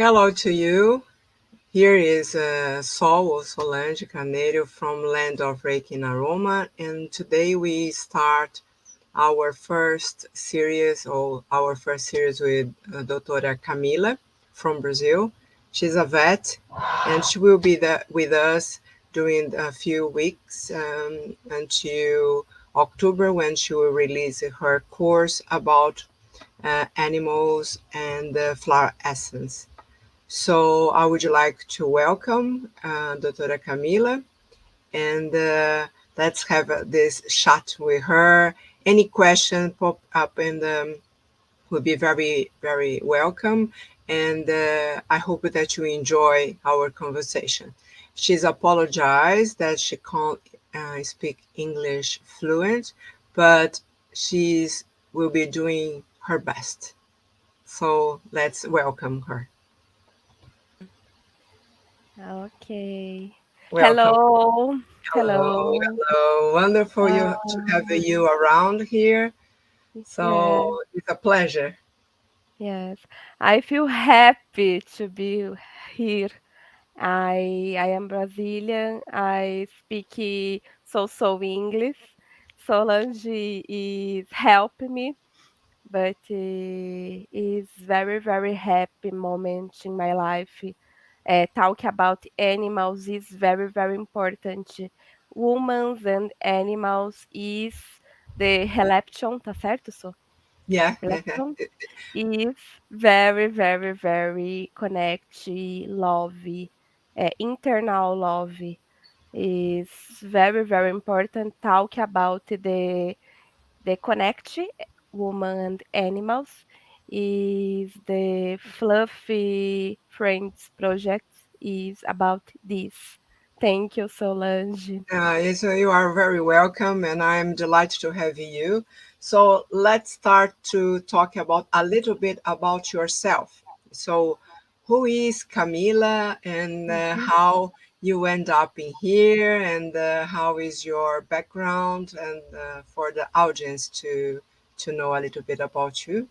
Hello to you. Here is Sol or Solange Carneiro from Land of Reiki and Aroma, and today we start our first series with Dr. Camila from Brazil. She's a vet, and she will be with us during a few weeks until October when she will release her course about animals and flower essence. So I would like to welcome Dra. Camila and let's have this chat with her. Any question pop up and will be very, very welcome. And I hope that you enjoy our conversation. She's apologized that she can't speak English fluent, but she's will be doing her best. So let's welcome her. Okay. Welcome. Hello. Hello, Hello. hello. Wonderful to have Um, you around here. yeah, So it's a pleasure. yes. I feel happy to be here. I am Brazilian. I speak so English. Solange is helping me, but is very happy moment in my life. Talk about animals is very important. Humans and animals is the relation, tá certo, so? Yeah. Relation is very connect, love, internal love is very important. Talk about the connect woman and animals is the fluffy friends project is about this. Thank you, Solange. So you are very welcome, and I'm delighted to have you. So let's start to talk about a little bit about yourself. So, who is Camila, and Mhm. how you end up in here, and how is your background, and for the audience to know a little bit about you.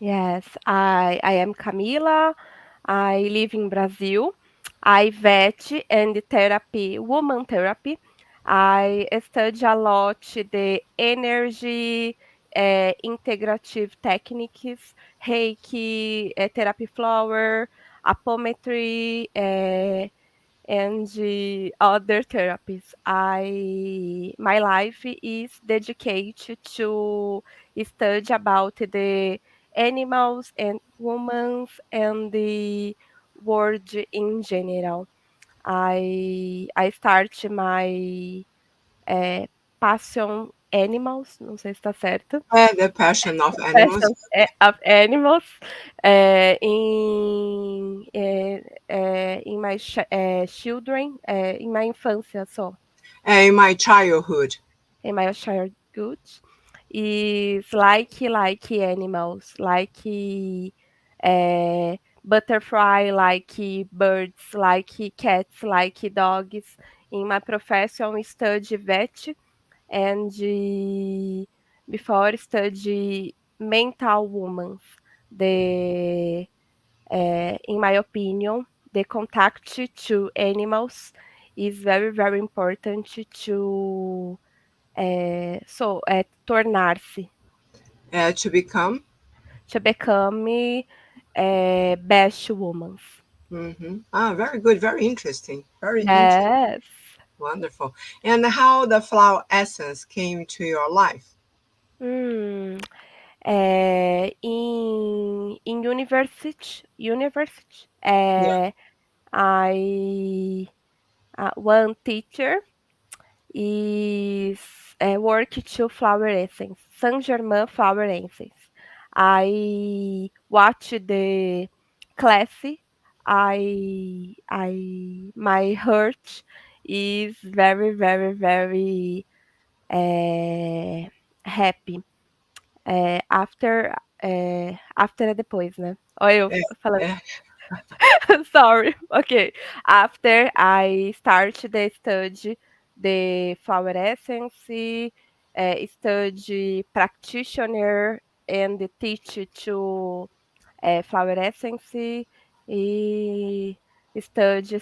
Yes, I am Camila. I live in Brazil. I vet and therapy, woman therapy. I study a lot the energy, integrative techniques, Reiki, therapy flower, apometry, and other therapies. I my life is dedicated to study about the animals and humans and the world in general. I start my passion animals, não sei se está certo. The passion of animals. Passion of animals in my children, in my infância só, In my childhood. in my childhood, is like animals, butterfly, like birds, like cats, like dogs. In my profession, I study vet and before study mental women. The in my opinion, the contact to animals is very important to tornar-se, To become. to become best women. Very good, very interesting, very interesting, Yes. wonderful. And how the flower essence came to your life? Hmm. In university, Yeah. I one teacher is work to flower essence, Saint Germain flower essence. I watch the class. My heart is very happy. After depois, né? Olha eu Yeah. falando. Yeah. Sorry. Okay. After I start the study the flower essence, study practitioner and teach to flower essence. E study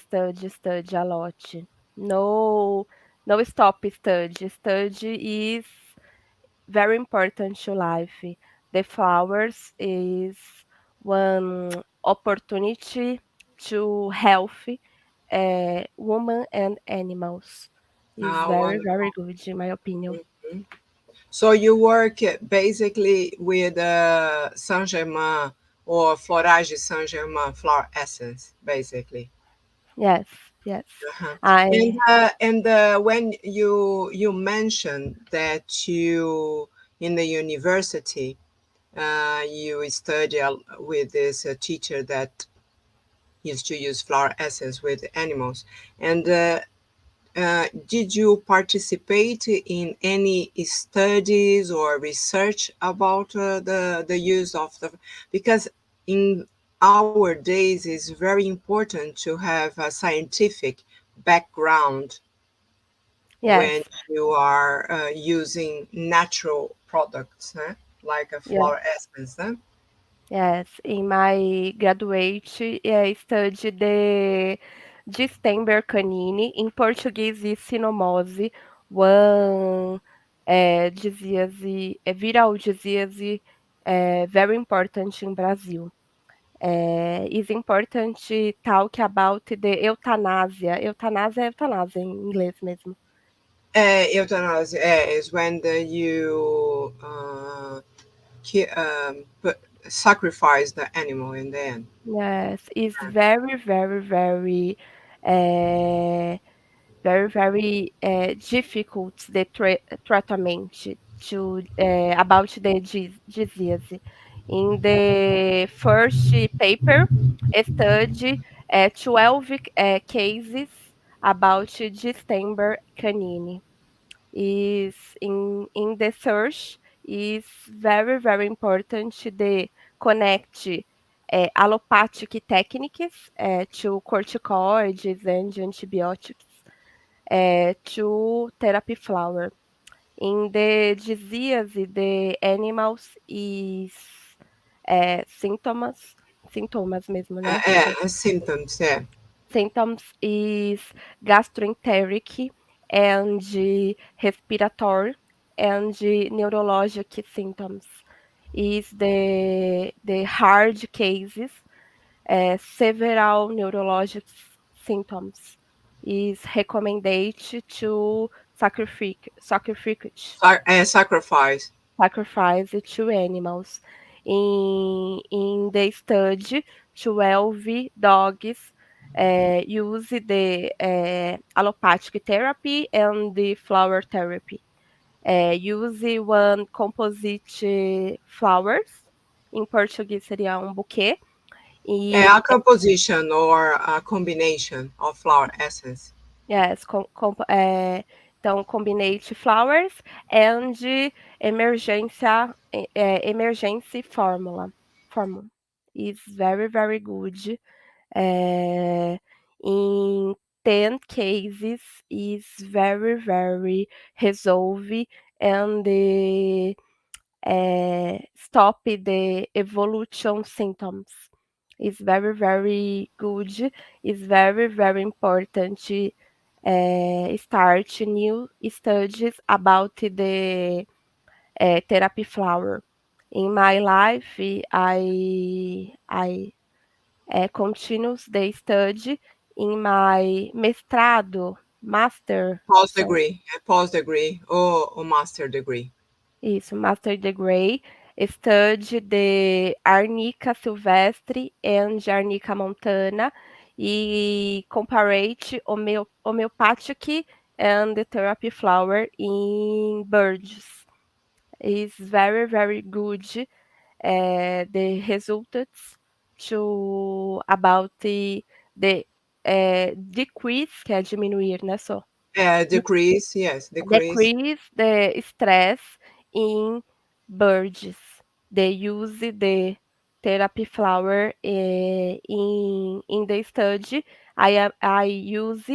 a lot. No, no stop study. Study is very important to life. The flowers is one opportunity to health women and animals. Is Ah, very, very wonderful. good in my opinion. Mhm. So you work basically with Saint Germain or Florais de Saint Germain flower essence, basically. Yes, yes. Uh-huh. I And when you mentioned that you in the university you study with this teacher that used to use flower essence with animals, and did you participate in any studies or research about the use of the because in our days it's very important to have a scientific background when yes, you are using natural products, like a yes. flower essence. Yes, in my graduate, I studied the distemper canine. Em português, é sinomose, one viral disease, very important in Brazil. Is important to talk about the eutanásia. Eutanásia é eutanásia em inglês mesmo. Euthanasia is when you sacrifice the animal in the end. Yes, it's very, very, very, uh, very, very difficult the treatment to about the disease. In the first paper, study 12 cases about distemper canine is in the search is very very important the connect allopathic techniques to corticoids and antibiotics to therapy flower. In the disease, the animals is sintomas mesmo, né? Symptoms, yeah. Symptoms is gastroenteric and respiratory and neurologic symptoms. Is the hard cases, several neurologic symptoms. Is recommended to Sacrifice. sacrifice to animals. In the study, 12 dogs use the allopathic therapy and the flower therapy. Use one composite flowers, em português seria buquê, A e composition or a combination of flower essence. yes, então combinate flowers and emergency formula is very very good. In 10 cases is very very resolve and stop the evolution symptoms. Is very very good. Is very very important start new studies about the therapy flower. In my life, I continues the study in my mestrado, master, Post degree or master degree. isso, master degree, study the Arnica silvestre and Arnica montana e comparate homeopathic and the therapy flower in birds. Is very, very good. The results to about the decrease, que é diminuir, né, só. Decrease, yes, decrease. Decrease the stress in birds. They use the therapy flower in the study. I use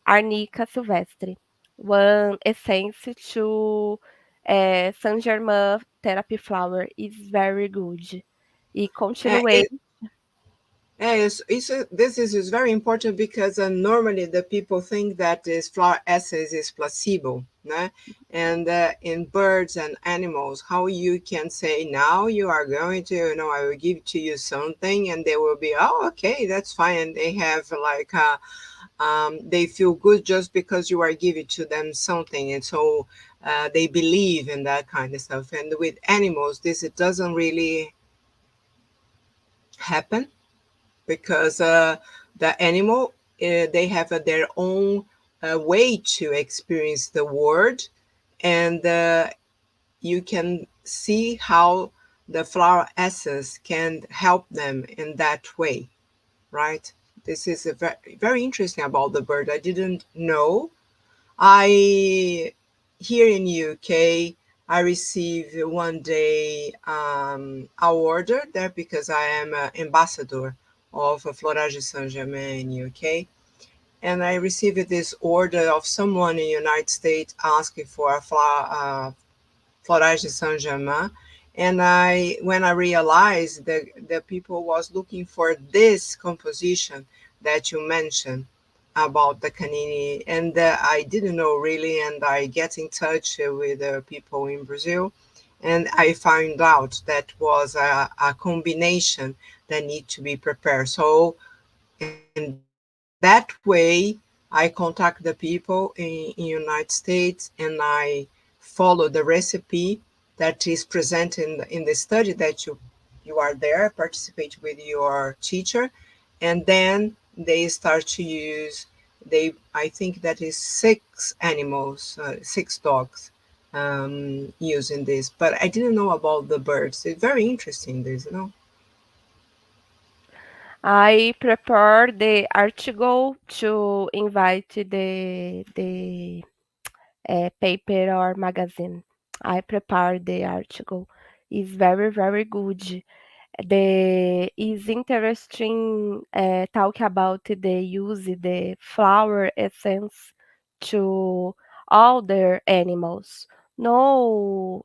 Arnica silvestre. One essence to Saint Germain therapy flower is very good. E Uh, continuei. it, This is very important because normally the people think that this flower essence is placebo, né? And in birds and animals, how you can say now you are going to, I will give to you something, and they will be, oh, okay, that's fine. And they have like, they feel good just because you are giving to them something, and so they believe in that kind of stuff. And with animals, this it doesn't really happen because the animal they have their own way to experience the world, and you can see how the flower essence can help them in that way, right? This is a very, very interesting about the bird. I didn't know. I Here in UK, I received one day a order there because I am an ambassador of Florais de Saint Germain in UK, and I received this order of someone in the United States asking for a Florais de Saint Germain. And when I realized that the people was looking for this composition that you mentioned about the canini, and I didn't know really, and I get in touch with the people in Brazil, and I found out that was a combination that need to be prepared. So in that way, I contact the people in United States, and I follow the recipe that is present in the study that you are there, participate with your teacher, and then they start to use, they I think that is six animals, six dogs using this, but I didn't know about the birds. It's very interesting this. I prepare the article to invite the paper or magazine. I prepare the article. It's very, very good. The is interesting talk about the use the flower essence to other animals. No,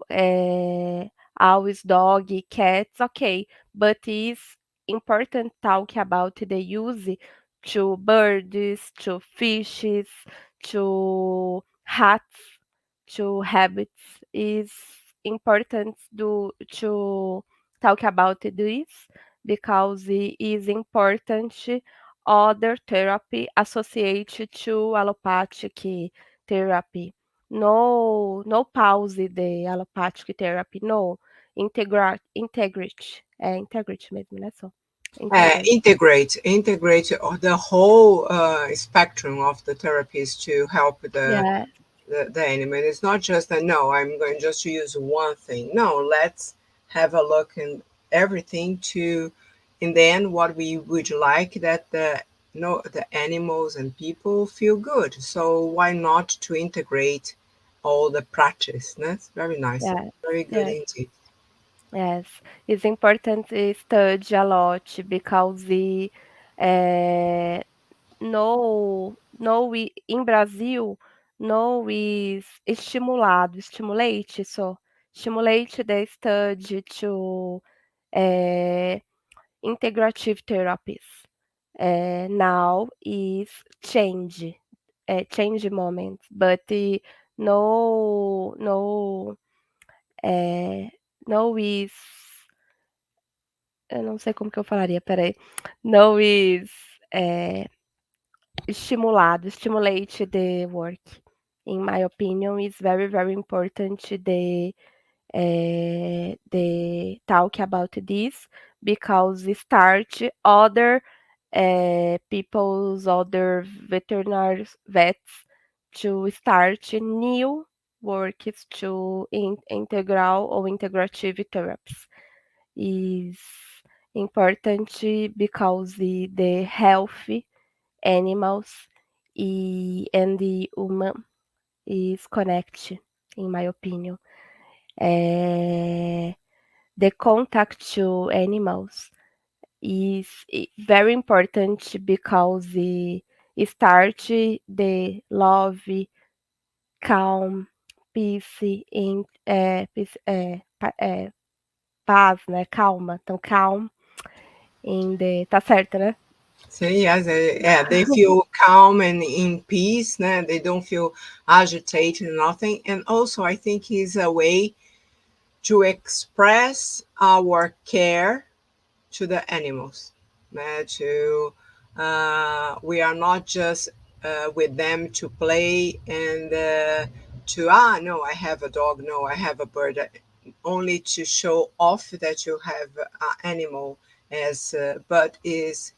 always dog, cats, okay, but it's important talk about the use to birds, to fishes, to rats, to rabbits. Is important to talk about this because it is important other therapy associated to allopathic therapy. No, no pause the allopathic therapy. No, integrate. É integrate mesmo, né? Só. Integrate. Integrate the whole spectrum of the therapies to help Yeah, the animal. It's not just that, no, I'm going just to use one thing. No, let's have a look in everything to, in the end, what we would like that the no the animals and people feel good. So why not to integrate all the practice? That's very nice, yeah, very good yeah. indeed. Yes, it's important to study a lot because eh, no em Brasil no is estimulado, stimulate so stimulate the study to eh, integrative therapies. Now is change, change moment, but no eh, no is eu não sei como que eu falaria, espera aí. No is estimulado, stimulate the work. In my opinion, it's very, very important the talk about this because it start other people's other veterinary vets to start new works to integral or integrative therapies is important because the healthy animals and the human is connected, in my opinion. Eh, the contact to animals is very important because it start the love, calm, peace, peace, paz, né? Calma, então calm Tá certo, né? So yes, yeah, they feel calm and in peace. Né? They don't feel agitated, nothing. And also, I think it's a way to express our care to the animals. Né? To we are not just with them to play and to no, I have a dog, no, I have a bird, only to show off that you have an animal as but is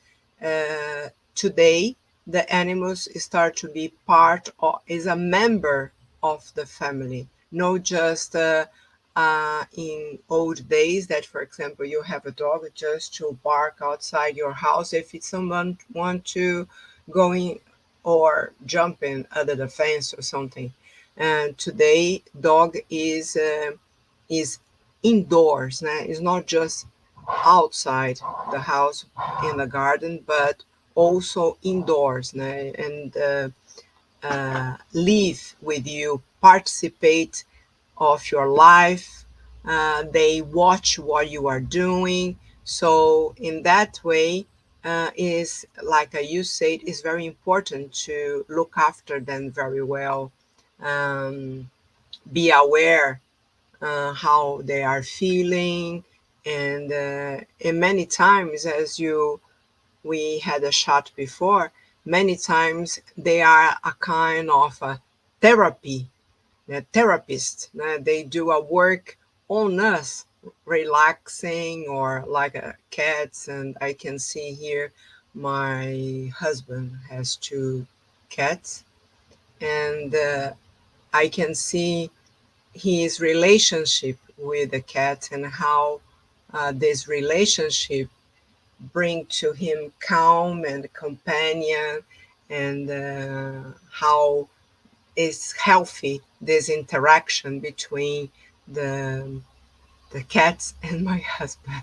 today the animals start to be part or is a member of the family, not just in old days that, for example, you have a dog just to bark outside your house if it's someone want to go in or jump in under the fence or something. And today dog is indoors. Né? It's not just outside the house in the garden, but also indoors. Né? And live with you, participate of your life. They watch what you are doing. So in that way, is like you said, is very important to look after them very well. Um, be aware how they are feeling, and many times, as you we had a shot before, many times they are a kind of a therapy, a therapist. They do a work on us, relaxing, or like cats. And I can see here my husband has two cats, and I can see his relationship with the cat and how this relationship bring to him calm and companion, and how is healthy this interaction between the the cats and my husband.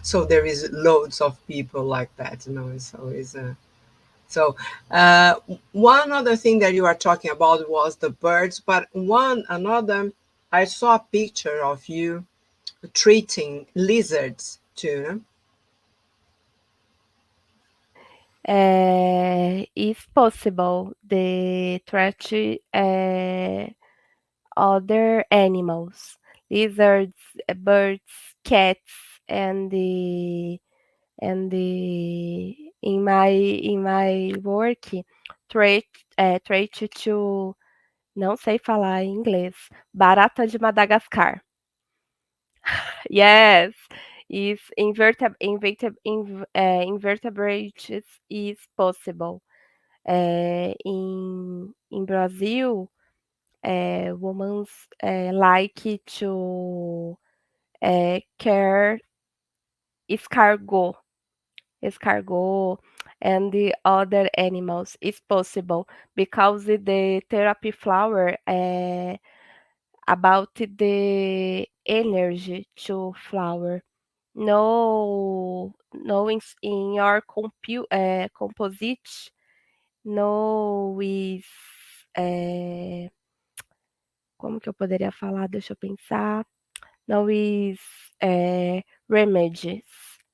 So there is loads of people like that. It's always so uh, one other thing that you are talking about was the birds, but one another, I saw a picture of you treating lizards too. If possible, the threat other animals, lizards, birds, cats, and the in my work, try try to não sei falar em inglês, barata de Madagascar. Yes, if invertebrates is possible. In Brazil, women like to care escargot, escargot, and the other animals is possible because the therapy flower about the energy to flower. No, no, in your composite, no is. eh, Como que eu poderia falar? Deixa eu pensar. No is remedies.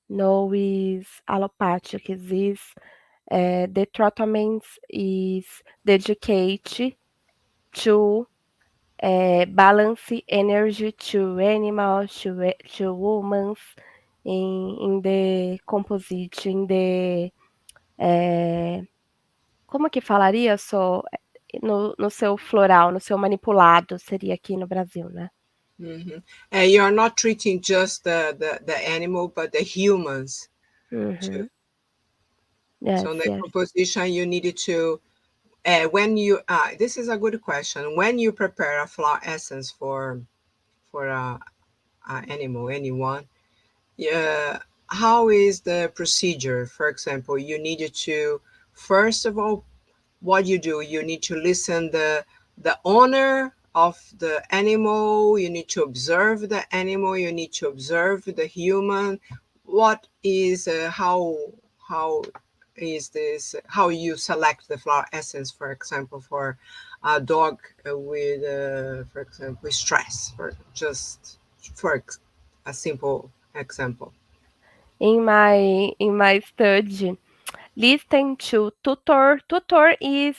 No is allopathic. Is the treatment is dedicated to balance energy to animals, to humans in the composite, in the como que falaria só no seu floral, no seu manipulado, seria aqui no Brasil, né? Mhm. And you're not treating just the animal, but the humans too. Uhum. Yes, So in the yes. composition, you needed to, when you, this is a good question. When you prepare a flower essence for a animal, anyone, yeah, how is the procedure? For example, you needed to, first of all, what you do, you need to listen the owner of the animal, you need to observe the animal, you need to observe the human. What is how is this, how you select the flower essence, for example, for a dog with for example stress, for just for a simple example. In my study, listen to tutor. Tutor is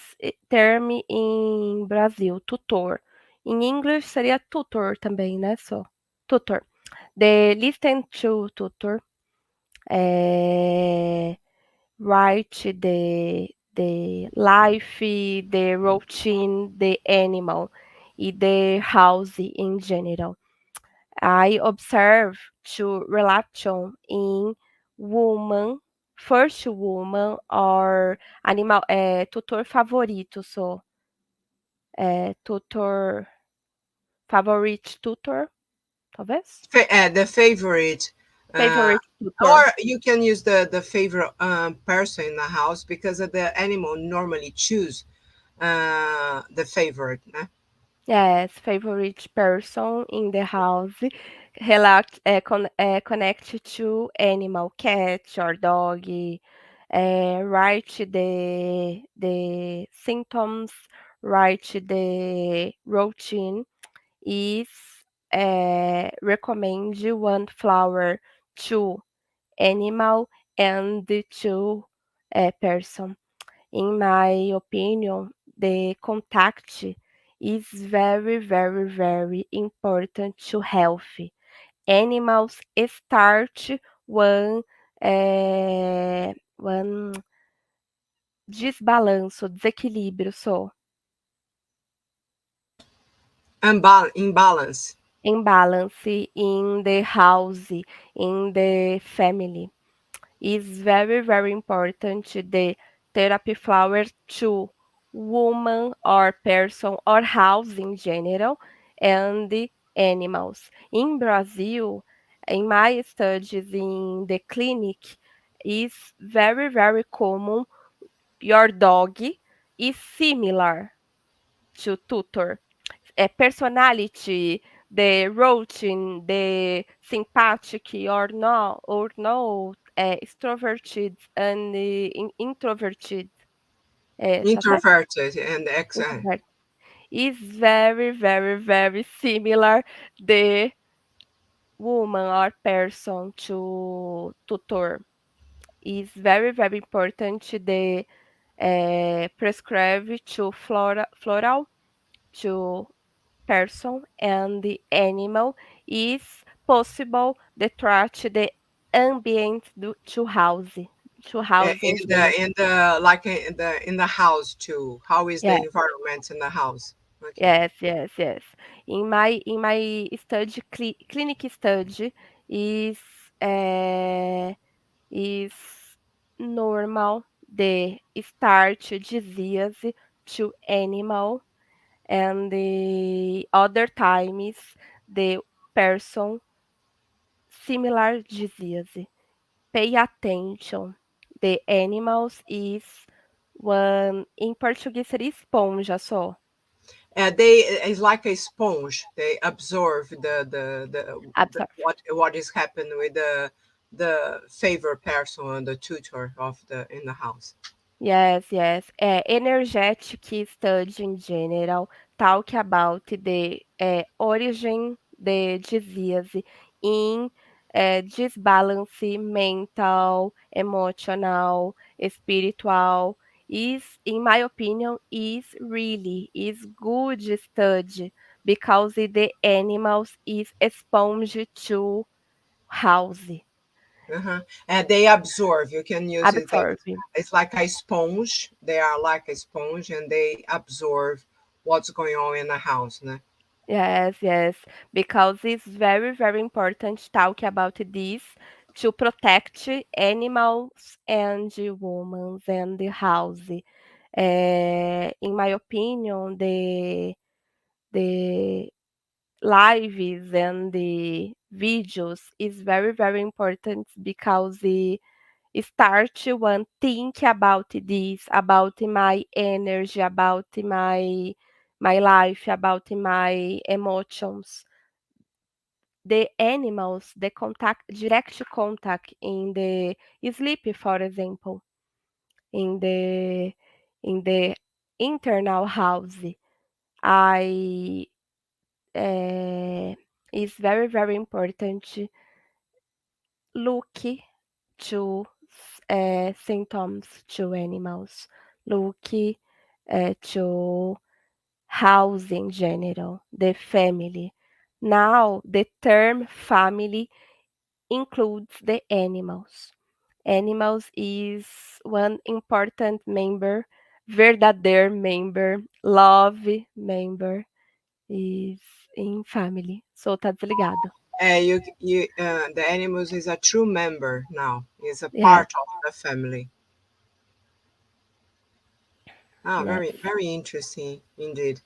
term em Brasil, tutor. Em English seria tutor também, né? Só tutor. The listen to tutor. Write the life, the routine, the animal, e the house in general. I observe to relation in woman, first woman or animal, tutor favorito, so tutor, favorite tutor, talvez? The favorite, uh, Favorite tutor. or you can use the favorite person in the house because of the animal normally choose the favorite. Né? Yes, favorite person in the house, connect to animal, cat or dog, write the symptoms, write the routine, is recommend one flower to animal and to person. In my opinion, the contact is very, very, very important to health. Animals start one desbalanço, desequilíbrio, so Imbalance. imbalance in the house, in the family. Is very, very important the therapy flower to woman or person or house in general and the animals. In Brazil, in my studies in the clinic, is very, very common your dog is similar to tutor. A personality, the routine, the sympathetic or no, extroverted and introverted, tá certo? Introverted and extrovert. Introvert. Is very, very, very similar the woman or person to tutor. Is very, very important the prescribe to floral to person and the animal is possible the threat the ambient to house in general. In the like in the house too. How is the Yeah, environment in the house? Okay. yes, yes, yes. In my study, clinic study is uh, is normal the start disease to animal and the other times the person similar disease. Pay attention. The animals is one in Portuguese seria esponja só. They it's like a sponge. They absorb the Absorve. what is happening with the favorite person and the tutor of the in the house. Yes, yes. Energetic study in general talk about the origin the disease in disbalance mental, emotional, spiritual. Is, in my opinion, is good study because the animals is sponge to house Uh-huh. And they absorb. You can use it. absorb. It's like a sponge. They are like a sponge, and they absorb what's going on in the house. Né? Yes, yes, because it's very, very important to talk about this to protect animals and humans and the house. In my opinion, the lives and the videos is very, very important because start one think about this, about my energy, about my life, about my emotions. The animals, the contact, direct contact in the sleep, for example, in the in the internal house, I is very, very important. Look to symptoms to animals. Look to house in general, the family. Now, the term family includes the animals. Animals is one important member, verdadeiro member, love member is in family. So tá desligado. The animals is a true member now. Is a Yes, part of the family. Ah, yes. very interesting indeed.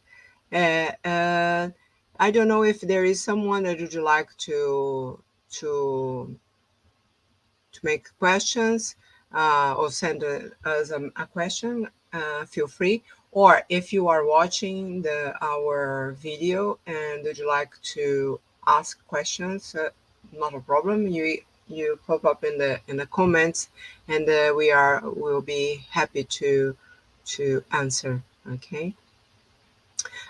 Uh, uh, I don't know if there is someone that would you like to make questions or send us a question. Feel free. Or if you are watching our video and would you like to ask questions, not a problem. You pop up in the comments, and will be happy to answer. Okay.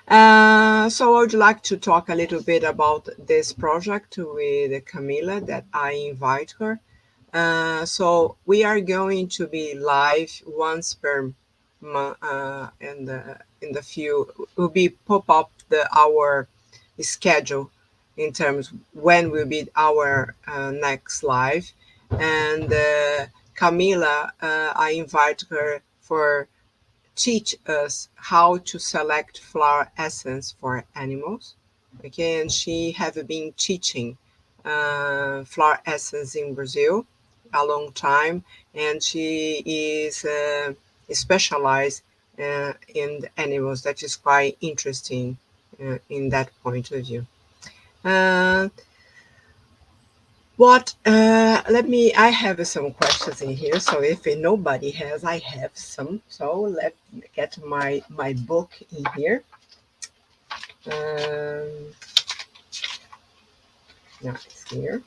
So I would like to talk a little bit about this project with Camila that I invite her. So we are going to be live once per month, in the few will be pop up our schedule in terms when will be our next live, and Camila, I invite her for teach us how to select flower essence for animals. Okay, and she have been teaching flower essence in Brazil a long time, and she is specialized in the animals. That is quite interesting in that point of view. Uh, what let me I have some questions in here, so if nobody has, I have some. So let me get my book in here. um yeah, it's here.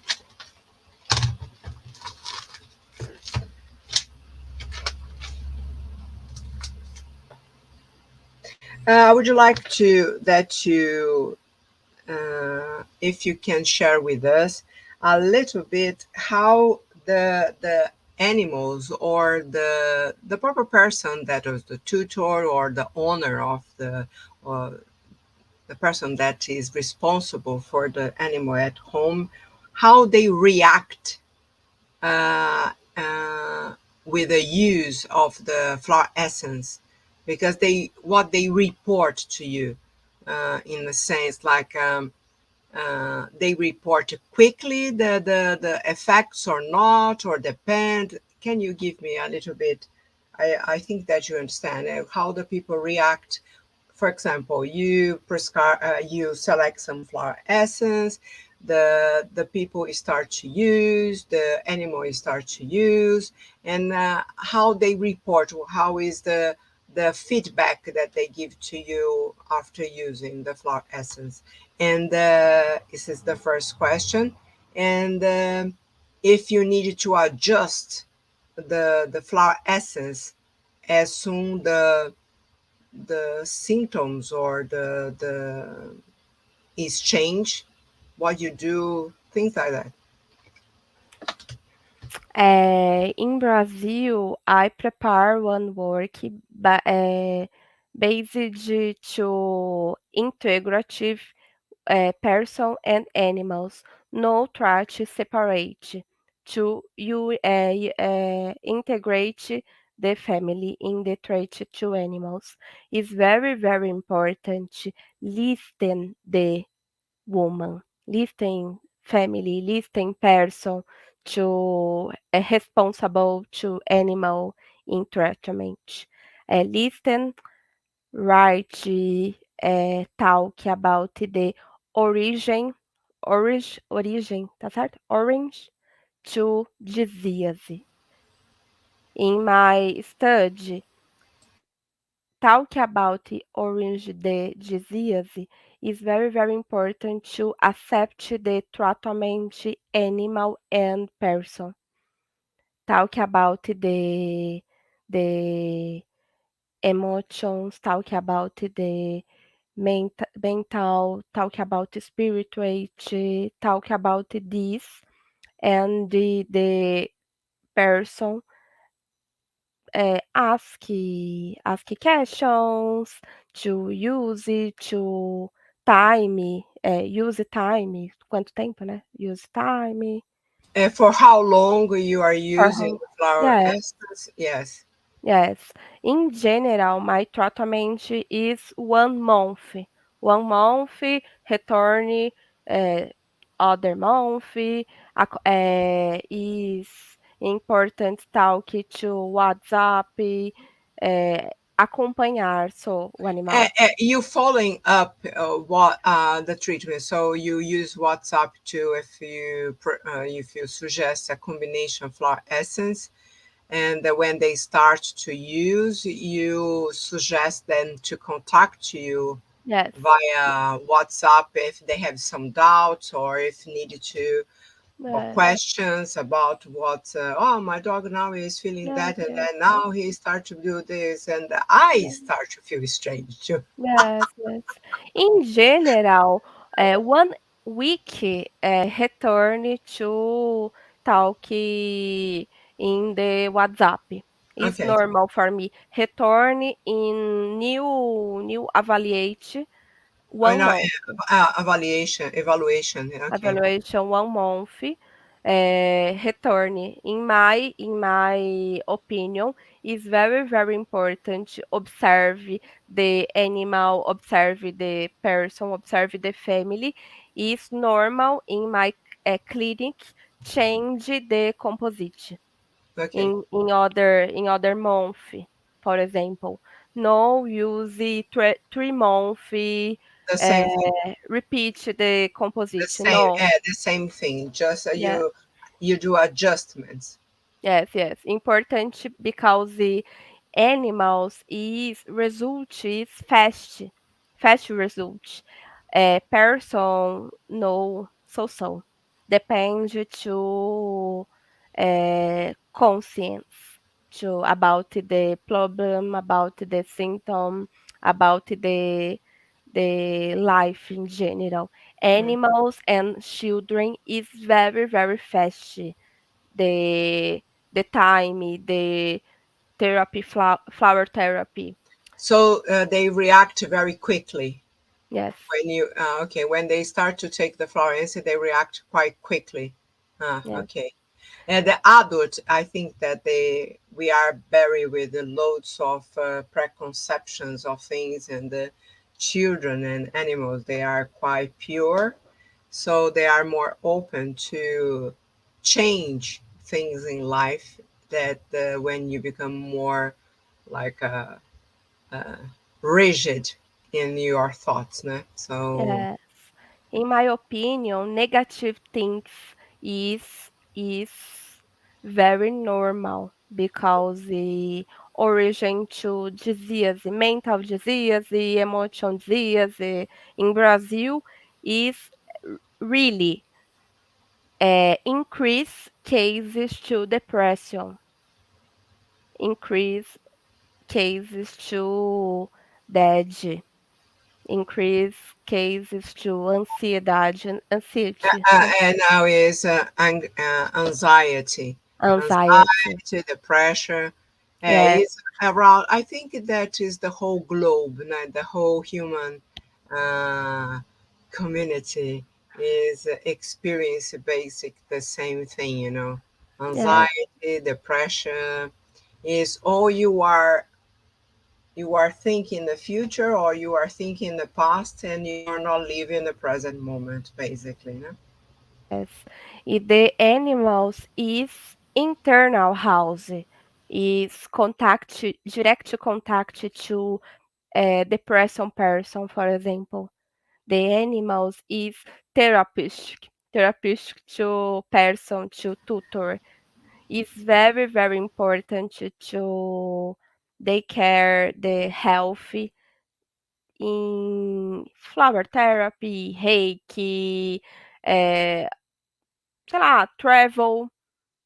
Would you like to that you if you can share with us a little bit how the animals or the proper person that was the tutor or the owner of uh, the person that is responsible for the animal at home, how they react uh, uh, with the use of the flower essence, because they what they report to you, in a sense like they report quickly the effects or not, or depend. Can you give me a little bit? I think that you understand how the people react. For example, you prescribe, you select some flower essence, the people start to use, the animal start to use, and how they report, how is the feedback that they give to you after using the flower essence. And this is the first question. And if you needed to adjust the flower essence as soon the symptoms or the is change, what you do, things like that. In Brazil, I prepare one work based to integrative person and animals, no try to separate, to you integrate the family in the trait to animals. It's very, very important to listen the woman, listen family, listen person to responsible to animal in treatment. Listen right talk about the origin, origin, tá certo? Orange to disease. In my study, talk about the orange the disease is very, very important to accept the treatment animal and person. Talk about the emotions, talk about the mental, talk about spirituality, talk about this, and the person ask questions, to use it, to time, use time, quanto tempo, né? Use time. For how long you are For using how the flower Yeah, essence? Yes. yes. In general, my treatment is 1 month. 1 month, return uh, other month. Is important talk to WhatsApp, acompanhar so, o animal. You following up what the treatment. So you use WhatsApp to if you suggest a combination of flower essence, and when they start to use, you suggest them to contact you Yes, via WhatsApp if they have some doubts or if needed to or yes, questions about what oh, my dog now is feeling yes, that, and yes, then yes, now he start to do this, and I yes. start to feel strange too. Yes, yes. In general, 1 week return to talk in the WhatsApp. It's Okay. normal for me. Return in new evaluate Oh, one no, month. evaluation. Okay. Evaluation 1 month, return in my opinion is very important. Observe the animal, observe the person, observe the family. Is normal in my clinic. Change the composite Okay. in other month, for example. No use the 3 month, The same thing. repeat the The composition. same. No. The same thing. Just Yeah. you do adjustments. Yes, yes. Important because the animals is result is fast result. Person no so. Depende to conscience to about the problem, about the symptom, about the life in general. Mm. Animals and children is very fast. The the time, the therapy, flower therapy. So they react very quickly Yes, when you okay, when they start to take the flower essence, they react quite quickly. yes, Okay. And the adult, I think that we are buried with the loads of preconceptions of things, and the children and animals, they are quite pure, so they are more open to change things in life. That when you become more like rigid in your thoughts, né? So yes. In my opinion, negative things is very normal because the origin to disease, mental disease, emotion disease in Brazil is really increase cases to depression, increase cases to dead, increase cases to anxiety, and now is anxiety, anxiety. the pressure Yes, is around. I think that is the whole globe, né? The whole human uh, community is experience basic the same thing. yes, Anxiety, depression is all you are thinking the future or you are thinking the past, and you are not living the present moment, basically. No? yes. If the animals is internal house, is direct contact to depression person, for example. The animals is therapeutic to person, to tutor. It's very important to they care the health in flower therapy, reiki, sei lá, travel,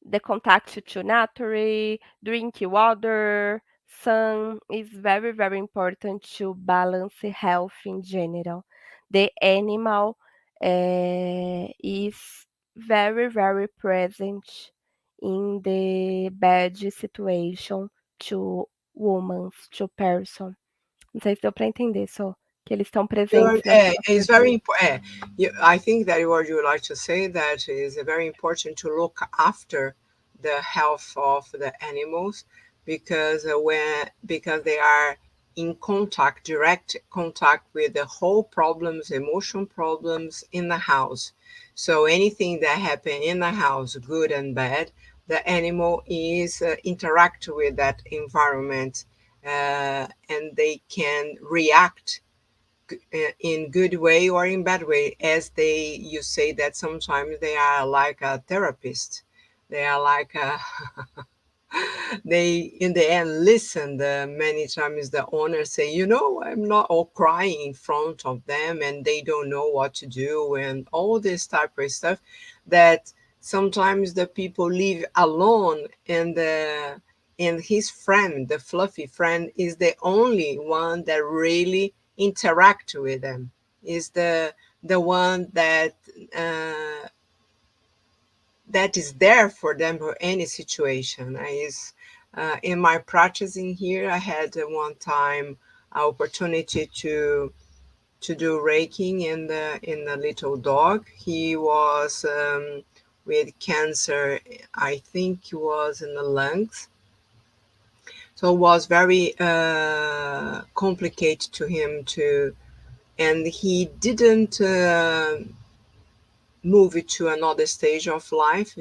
the contact to nature, drink water, sun is very important to balance health in general. The animal is very present in the bad situation to humans, to person. Não sei se deu para entender, só que eles estão presentes naquela It's very pessoa. important. I think that what you would like to say that is very important to look after the health of the animals because because they are in contact, direct contact with the whole problems, emotion problems in the house. So anything that happen in the house, good and bad, the animal is interact with that environment, and they can react in good way or in bad way, as they you say that sometimes they are like a therapist, they are like a they in the end listen. Many times the owners say, I'm not, all crying in front of them, and they don't know what to do and all this type of stuff, that sometimes the people live alone, and his friend, the fluffy friend, is the only one that really interact with them, is the one uh, that is there for them for any situation. In my practice in here, I had one time opportunity to do raking in a little dog. He was with cancer. I think he was in the lungs, so it was very complicated to him to, and he didn't move it to another stage of life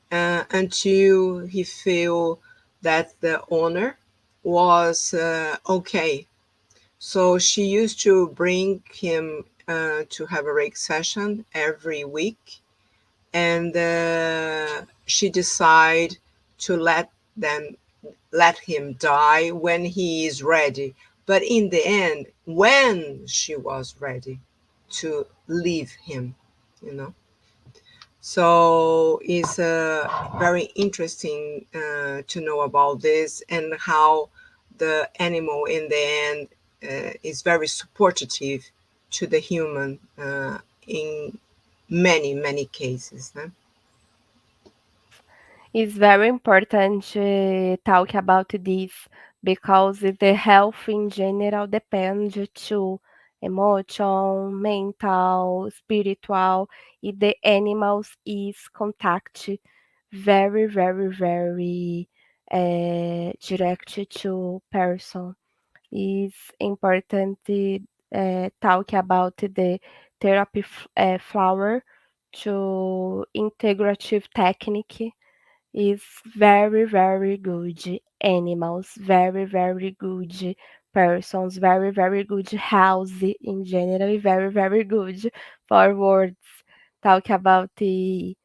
until he feel that the owner was okay. So she used to bring him to have a rake session every week, and she decided to let him die when he is ready. But in the end, when she was ready to leave him, you know. So it's very interesting to know about this, and how the animal in the end is very supportive to the human in many cases. Né? It's very important to talk about this because the health in general depends to emotion, mental, spiritual, and the animals is contact very direct to person. It's important talk about the therapy flower to integrative technique is very good animals, very good persons, very good house in general, very good for words. Talk about the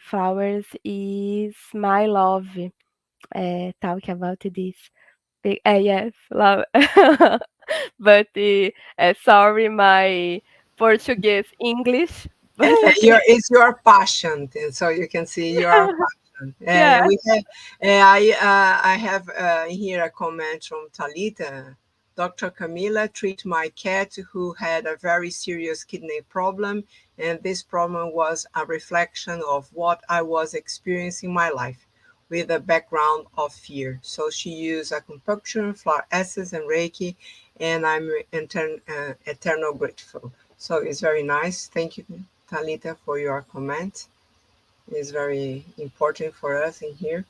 flowers is my love. Talk about this. Yes, love. But sorry, my Portuguese English, but It's your passion, and so you can see your passion. yeah. We have, I have here a comment from Talita. Dr. Camila treat my cat who had a very serious kidney problem, and this problem was a reflection of what I was experiencing in my life, with a background of fear. So she used acupuncture, flower essence, and Reiki, and I'm eternal grateful. So it's very nice. Thank you, Talita, for your comment. It's very important for us in here.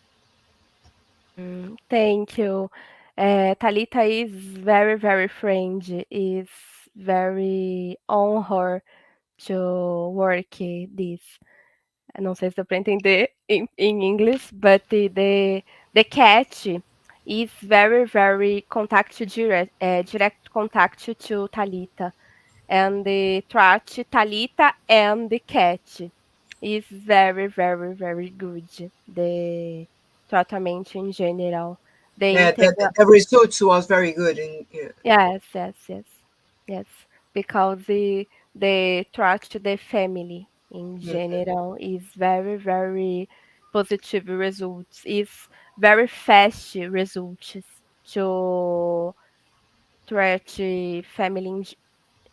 Thank you. Talita is very friendly, is very on her to work this. Eu não sei se deu para entender em English, but the cat is very contact direct contact to Talita. And the track Talita and the cat is very good. The tratamento in general. The integral. The results was very good. Yes. Because the track to the family in general is very positive results. Is very fast results to track family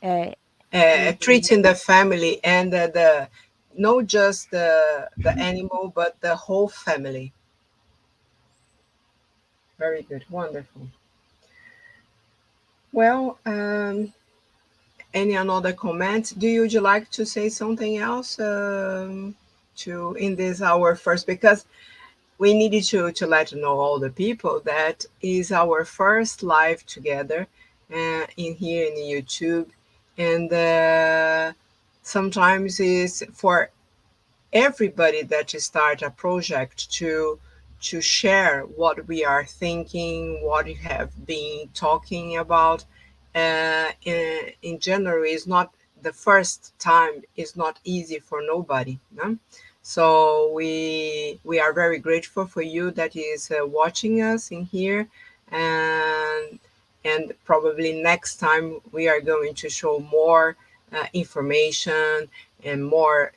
uh, in general. Treating the family and the not just the animal, but the whole family. Very good, wonderful. Well, any another comment? Would you like to say something else to in this our first? Because we needed to let know all the people that is our first live together in here in YouTube, and sometimes is for everybody that start a project to share what we are thinking, what we have been talking about. In January is not the first time. Is not easy for nobody. No? So we are very grateful for you that is watching us in here, and probably next time we are going to show more information and more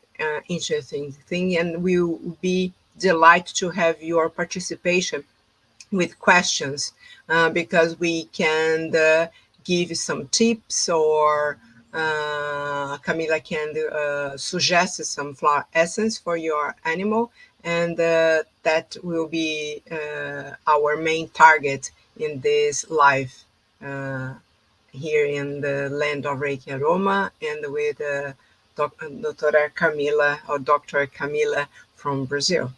interesting thing, and we will be delighted to have your participation with questions, because we can give some tips, or Camila can suggest some flower essence for your animal, and that will be our main target in this live uh, here in the land of Reiki Aroma, and with Dr. Camila, or Dr. Camila from Brazil.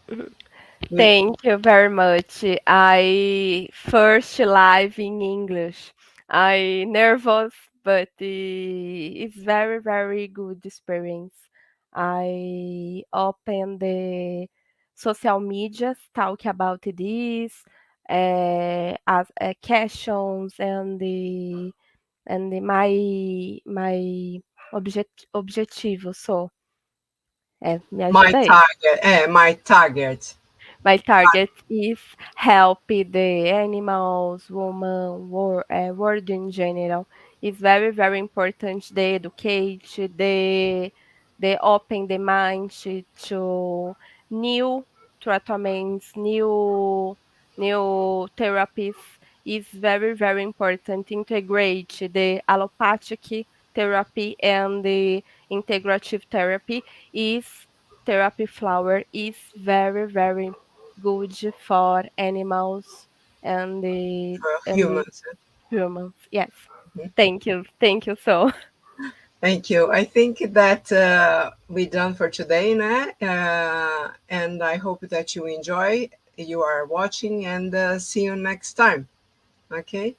We, Thank you very much. I first live in English. I nervous, but it's very very good experience. I open the social medias, talk about this, as questions my objetivo. So, me my ajuda aí. target, my target. My target is help the animals, world in general. It's very, very important. They educate, they open the mind to new treatments, new therapies. Is very, very important. Integrate the allopathic therapy and the integrative therapy is therapy flower is very, very good for animals For and the humans. humans. Yes. Mhm. Thank you so. Thank you. I think that we're done for today, né? And I hope that you enjoy. You are watching, and see you next time. Okay.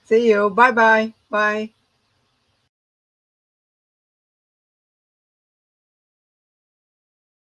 See you. Bye bye. Bye.